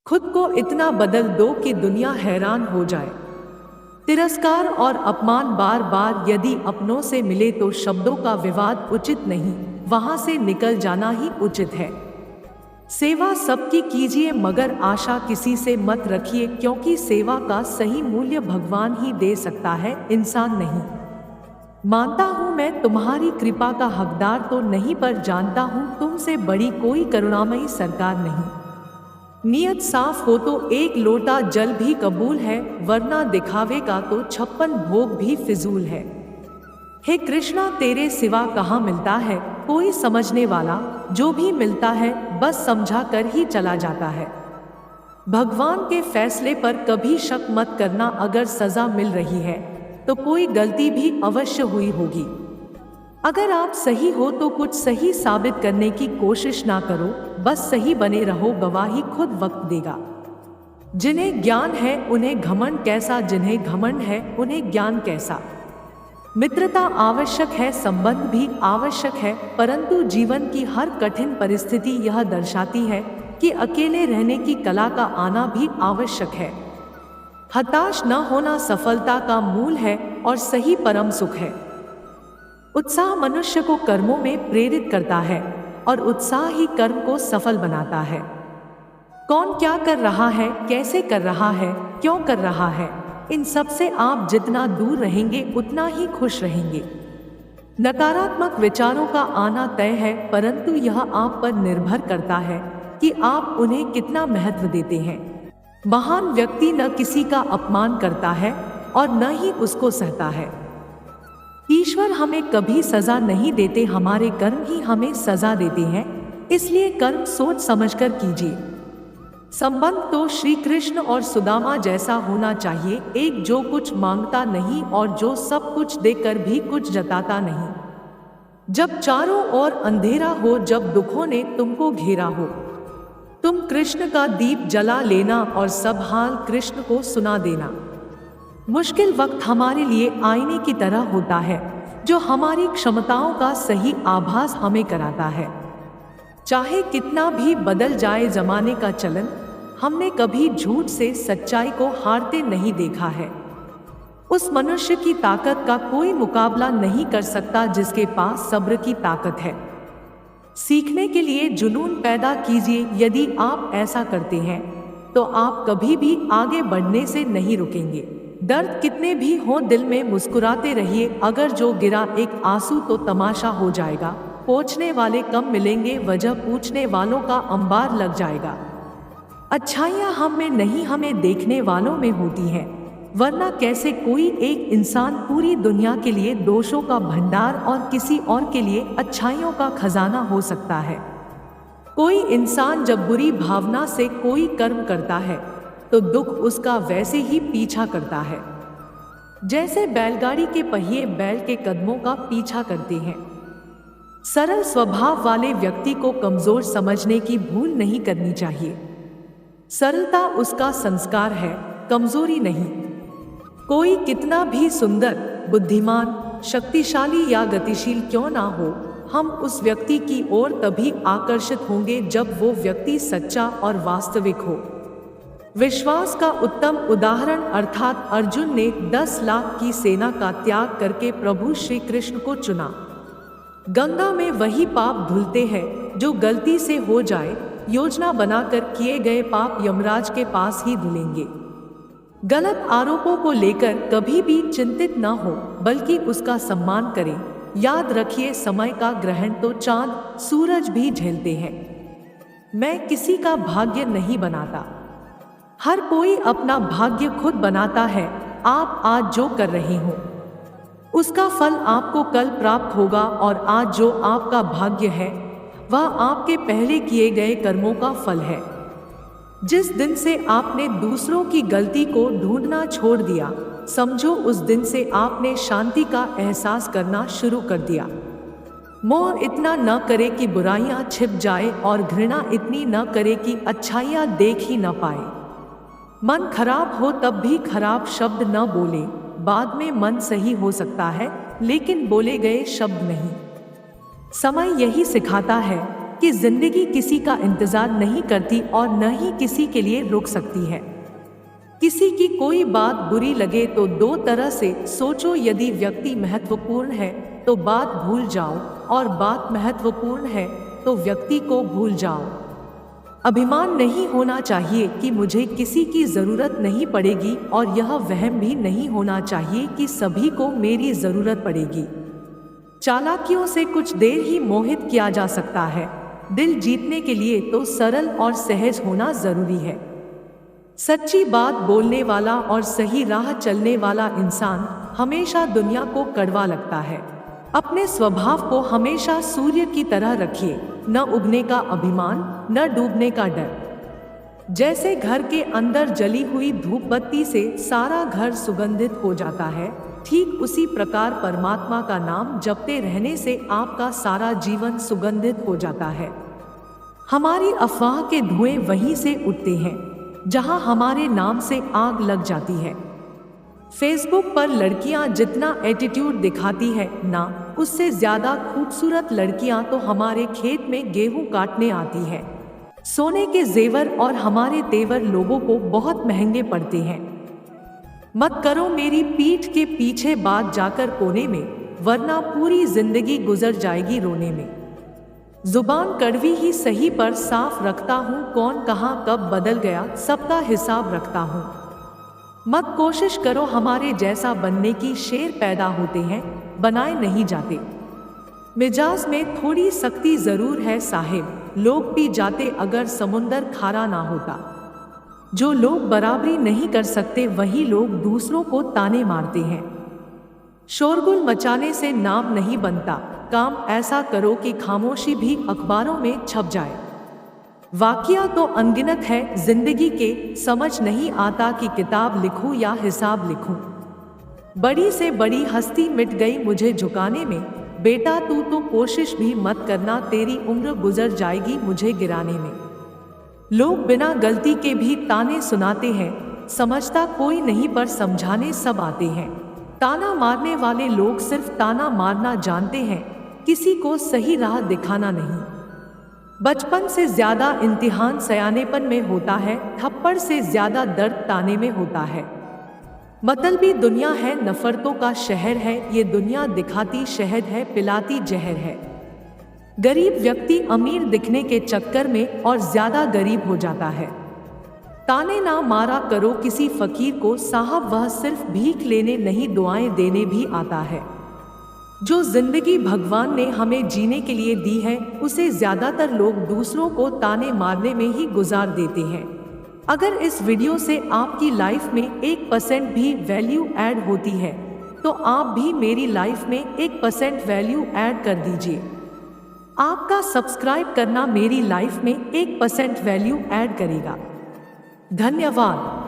खुद को इतना बदल दो कि दुनिया हैरान हो जाए। तिरस्कार और अपमान बार बार यदि अपनों से मिले तो शब्दों का विवाद उचित नहीं, वहां से निकल जाना ही उचित है। सेवा सबकी कीजिए मगर आशा किसी से मत रखिए, क्योंकि सेवा का सही मूल्य भगवान ही दे सकता है, इंसान नहीं। मानता हूँ मैं तुम्हारी कृपा का हकदार तो नहीं, पर जानता हूँ तुमसे बड़ी कोई करुणामयी सरकार नहीं। नियत साफ हो तो एक लोटा जल भी कबूल है, वरना दिखावे का तो 56 भोग भी फिजूल है। हे कृष्णा, तेरे सिवा कहाँ मिलता है कोई समझने वाला, जो भी मिलता है बस समझा कर ही चला जाता है। भगवान के फैसले पर कभी शक मत करना, अगर सजा मिल रही है तो कोई गलती भी अवश्य हुई होगी। अगर आप सही हो तो कुछ सही साबित करने की कोशिश ना करो, बस सही बने रहो, गवाही खुद वक्त देगा। जिन्हें ज्ञान है उन्हें घमंड कैसा, जिन्हें घमंड है उन्हें ज्ञान कैसा। मित्रता आवश्यक है, संबंध भी आवश्यक है, परंतु जीवन की हर कठिन परिस्थिति यह दर्शाती है कि अकेले रहने की कला का आना भी आवश्यक है। हताश न होना सफलता का मूल है और सही परम सुख है। उत्साह मनुष्य को कर्मों में प्रेरित करता है और उत्साह ही कर्म को सफल बनाता है। कौन क्या कर रहा है, कैसे कर रहा है, क्यों कर रहा है, इन सब से आप जितना दूर रहेंगे उतना ही खुश रहेंगे। नकारात्मक विचारों का आना तय है, परंतु यह आप पर निर्भर करता है कि आप उन्हें कितना महत्व देते हैं। महान व्यक्ति न किसी का अपमान करता है और न ही उसको सहता है। ईश्वर हमें कभी सजा नहीं देते, हमारे कर्म ही हमें सजा देते हैं, इसलिए कर्म सोच समझकर कीजिए। संबंध तो श्री कृष्ण और सुदामा जैसा होना चाहिए, एक जो कुछ मांगता नहीं और जो सब कुछ देकर भी कुछ जताता नहीं। जब चारों ओर अंधेरा हो, जब दुखों ने तुमको घेरा हो, तुम कृष्ण का दीप जला लेना और सब हाल कृष्ण को सुना देना। मुश्किल वक्त हमारे लिए आईने की तरह होता है, जो हमारी क्षमताओं का सही आभास हमें कराता है। चाहे कितना भी बदल जाए जमाने का चलन, हमने कभी झूठ से सच्चाई को हारते नहीं देखा है। उस मनुष्य की ताकत का कोई मुकाबला नहीं कर सकता जिसके पास सब्र की ताकत है। सीखने के लिए जुनून पैदा कीजिए, यदि आप ऐसा करते हैं तो आप कभी भी आगे बढ़ने से नहीं रुकेंगे। दर्द कितने भी हो दिल में मुस्कुराते रहिए, अगर जो गिरा एक आंसू तो तमाशा हो जाएगा। पूछने वाले कम मिलेंगे, वजह पूछने वालों का अंबार लग जाएगा। अच्छाइयाँ हम में नहीं, हमें देखने वालों में होती हैं, वरना कैसे कोई एक इंसान पूरी दुनिया के लिए दोषों का भंडार और किसी और के लिए अच्छाइयों का खजाना हो सकता है। कोई इंसान जब बुरी भावना से कोई कर्म करता है तो दुख उसका वैसे ही पीछा करता है, जैसे बैलगाड़ी के पहिए बैल के कदमों का पीछा करते हैं। सरल स्वभाव वाले व्यक्ति को कमजोर समझने की भूल नहीं करनी चाहिए। सरलता उसका संस्कार है, कमजोरी नहीं। कोई कितना भी सुंदर, बुद्धिमान, शक्तिशाली या गतिशील क्यों ना हो, हम उस व्यक्ति की ओर तभी आकर्षित होंगे जब वो व्यक्ति सच्चा और वास्तविक हो। विश्वास का उत्तम उदाहरण अर्थात अर्जुन ने 10 लाख की सेना का त्याग करके प्रभु श्री कृष्ण को चुना। गंगा में वही पाप धुलते हैं जो गलती से हो जाए, योजना बनाकर किए गए पाप यमराज के पास ही धुलेंगे। गलत आरोपों को लेकर कभी भी चिंतित न हो, बल्कि उसका सम्मान करें। याद रखिए, समय का ग्रहण तो चांद सूरज भी झेलते हैं। मैं किसी का भाग्य नहीं बनाता, हर कोई अपना भाग्य खुद बनाता है। आप आज जो कर रहे हो उसका फल आपको कल प्राप्त होगा, और आज जो आपका भाग्य है वह आपके पहले किए गए कर्मों का फल है। जिस दिन से आपने दूसरों की गलती को ढूंढना छोड़ दिया, समझो उस दिन से आपने शांति का एहसास करना शुरू कर दिया। मोह इतना न करे कि बुराइयां छिप जाए, और घृणा इतनी न करे कि अच्छाइयां देख ही न पाए। मन खराब हो तब भी खराब शब्द न बोले, बाद में मन सही हो सकता है लेकिन बोले गए शब्द नहीं। समय यही सिखाता है कि जिंदगी किसी का इंतजार नहीं करती और न ही किसी के लिए रुक सकती है। किसी की कोई बात बुरी लगे तो दो तरह से सोचो, यदि व्यक्ति महत्वपूर्ण है तो बात भूल जाओ और बात महत्वपूर्ण है तो व्यक्ति को भूल जाओ। अभिमान नहीं होना चाहिए कि मुझे किसी की जरूरत नहीं पड़ेगी और यह वहम भी नहीं होना चाहिए कि सभी को मेरी जरूरत पड़ेगी। चालाकियों से कुछ देर ही मोहित किया जा सकता है, दिल जीतने के लिए तो सरल और सहज होना जरूरी है। सच्ची बात बोलने वाला और सही राह चलने वाला इंसान हमेशा दुनिया को कड़वा लगता है। अपने स्वभाव को हमेशा सूर्य की तरह रखिए, न उगने का अभिमान न डूबने का डर। जैसे घर के अंदर जली हुई धूप बत्ती से सारा घर सुगंधित हो जाता है, ठीक उसी प्रकार परमात्मा का नाम जपते रहने से आपका सारा जीवन सुगंधित हो जाता है। हमारी अफवाह के धुएं वहीं से उठते हैं जहां हमारे नाम से आग लग जाती है। फेसबुक पर लड़कियां जितना एटीट्यूड दिखाती है ना, उससे ज्यादा खूबसूरत लड़कियां तो हमारे खेत में गेहूं काटने आती है। सोने के जेवर और हमारे तेवर लोगों को बहुत महंगे पड़ते हैं। मत करो मेरी पीठ के पीछे बात जाकर कोने में, वरना पूरी जिंदगी गुजर जाएगी रोने में। जुबान कड़वी ही सही पर साफ रखता हूँ, कौन कहाँ कब बदल गया सबका हिसाब रखता हूँ। मत कोशिश करो हमारे जैसा बनने की, शेर पैदा होते हैं बनाए नहीं जाते। मिजाज में थोड़ी सख्ती जरूर है साहिब, लोग पी जाते अगर समुंदर खारा ना होता। जो लोग बराबरी नहीं कर सकते वही लोग दूसरों को ताने मारते हैं। शोरगुल मचाने से नाम नहीं बनता, काम ऐसा करो कि खामोशी भी अखबारों में छप जाए। वाकया तो अनगिनत है जिंदगी के, समझ नहीं आता कि किताब लिखूं या हिसाब लिखूं। बड़ी से बड़ी हस्ती मिट गई मुझे झुकाने में, बेटा तू तो कोशिश भी मत करना, तेरी उम्र गुजर जाएगी मुझे गिराने में। लोग बिना गलती के भी ताने सुनाते हैं, समझता कोई नहीं पर समझाने सब आते हैं। ताना मारने वाले लोग सिर्फ ताना मारना जानते हैं, किसी को सही राह दिखाना नहीं। बचपन से ज्यादा इम्तिहान सयानेपन में होता है, थप्पड़ से ज्यादा दर्द ताने में होता है। मतलबी दुनिया है, नफरतों का शहर है, ये दुनिया दिखाती शहद है पिलाती जहर है। गरीब व्यक्ति अमीर दिखने के चक्कर में और ज्यादा गरीब हो जाता है। ताने ना मारा करो किसी फकीर को साहब, वह सिर्फ भीख लेने नहीं दुआएं देने भी आता है। जो जिंदगी भगवान ने हमें जीने के लिए दी है उसे ज्यादातर लोग दूसरों को ताने मारने में ही गुजार देते हैं। अगर इस वीडियो से आपकी लाइफ में 1% भी वैल्यू ऐड होती है तो आप भी मेरी लाइफ में 1% वैल्यू ऐड कर दीजिए। आपका सब्सक्राइब करना मेरी लाइफ में 1% वैल्यू ऐड करेगा। धन्यवाद।